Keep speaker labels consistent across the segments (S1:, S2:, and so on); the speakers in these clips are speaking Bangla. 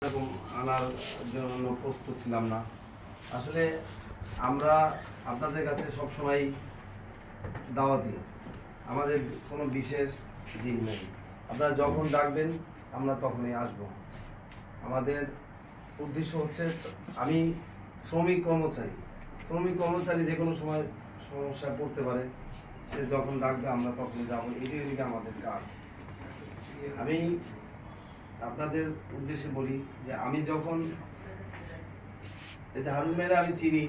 S1: এরকম আনার জন্য প্রস্তুত ছিলাম না। আসলে আমরা আপনাদের কাছে সবসময় দাওয়াতি, আমাদের কোনো বিশেষ দিন নেই। আপনারা যখন ডাকবেন আমরা তখনই আসব। আমাদের উদ্দেশ্য হচ্ছে, আমি শ্রমিক কর্মচারী যে কোনো সময় সমস্যায় পড়তে পারে, সে যখন ডাকবে আমরা তখনই যাবো। এটাই আমাদের কাজ। আমি আপনাদের উদ্দেশ্যে বলি যে আমি যখন হারুন মেয়েরা আমি চিনি,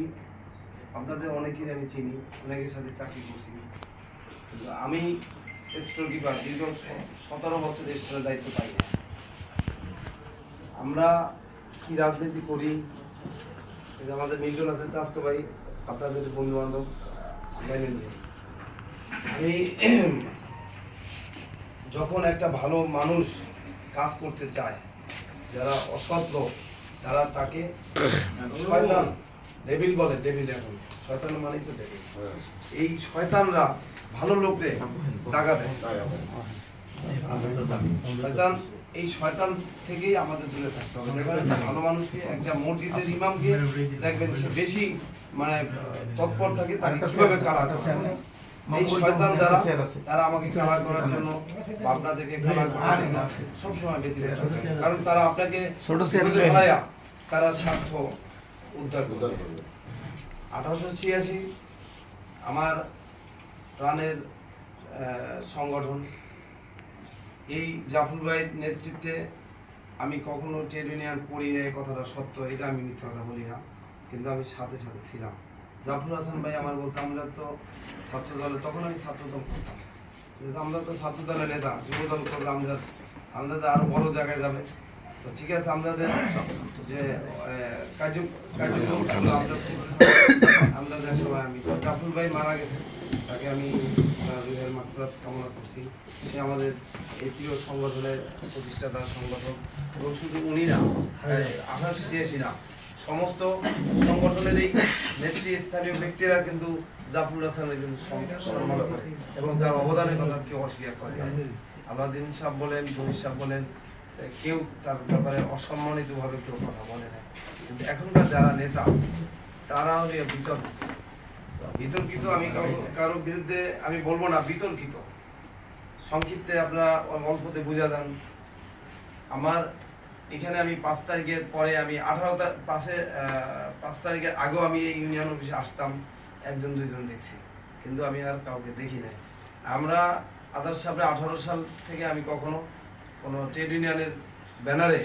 S1: আপনাদের অনেকেরই আমি চিনি, অনেকের সাথে চাকরি করছি, কিন্তু আমি স্টোর কিপার দীর্ঘ 17 বছর স্টোরের দায়িত্ব পাই না। আমরা কি রাজনীতি করি, আমাদের মিল্টন আছে চাস্তো ভাই, আপনাদের বন্ধু বান্ধব জানেন। আমি যখন একটা ভালো মানুষ কাজ করতে চায়, যারা অসৎ লোক, তারা তাকে শয়তান, ডেভিল বলে। ডেভিল এখন শয়তান মানে তো ডেভিল। এই শয়তানরা ভালো লোকরে দাগা দেয়। শয়তান, এই শয়তান থেকেই আমাদের দূরে থাকতে হবে। দেখবেন একটা ভালো মানুষকে, একটা মসজিদের ইমামকে দেখবেন সে বেশি মানে তৎপর থাকে তাকে কিভাবে কারা করতে হবে। এই শয়তান যারা, তারা আমাকে কারা করার জন্য, আপনাদেরকে কারা করার জন্য সবসময় বেঁচে থাকে। কারণ তারা আপনাকে তারা স্বার্থ উদ্ধার করবে। 1886 আমার প্রাণের সংগঠন, এই জাফর ভাইয়ের নেতৃত্বে আমি কখনো ট্রেড ইউনিয়ন করি না, এই কথাটা সত্য, এটা আমি মিথ্যা কথা বলি না, কিন্তু আমি সাথে সাথে ছিলাম। জাফর হাসান ভাই আমার বলতে, আমরা তো ছাত্র দলে, তখন আমি ছাত্রদল করতাম, আমরা তো ছাত্র দলের নেতা, যুবদল করলে আমাদের আরো বড় জায়গায় যাবে। তো ঠিক আছে, আমাদের যে আমাদের সময় আমি জাফর ভাই মারা গেছে, তাকে আমি রুহের মাগফিরাত কামনা করছি। সে আমাদের এই প্রিয় সংগঠনের প্রতিষ্ঠাতা সংগঠন, এবং শুধু উনি না, 1886 না, সমস্ত সংগঠনের এই নেতৃস্থানীয় ব্যক্তিরা কিন্তু জাফর হাসানের কিন্তু সম্মান করে এবং তার অবদানের কথা কেউ অস্বীকার করে না। আলাউদ্দিন সাহেব বলেন, গণিত সাহেব বলেন, কেউ তার ব্যাপারে অসম্মানিত ভাবে কেউ কথা বলে না। কিন্তু এখনকার যারা নেতা, তারা বিতর্কিত। আমি কারোর বিরুদ্ধে আমি বলবো না, বিতর্কিত। সংক্ষিপ্তে আপনারা অল্পতে বুঝা দেন। আমার এখানে আমি 5 তারিখের পরে, আমি 5 তারিখের আগেও আমি এই ইউনিয়ন অফিসে আসতাম, 1-2 জন দেখছি, কিন্তু আমি আর কাউকে দেখি নাই। আমরা আদর্শ সাহেবের 18 সাল থেকে আমি কখনো কোনো ট্রেড ইউনিয়নের ব্যানারে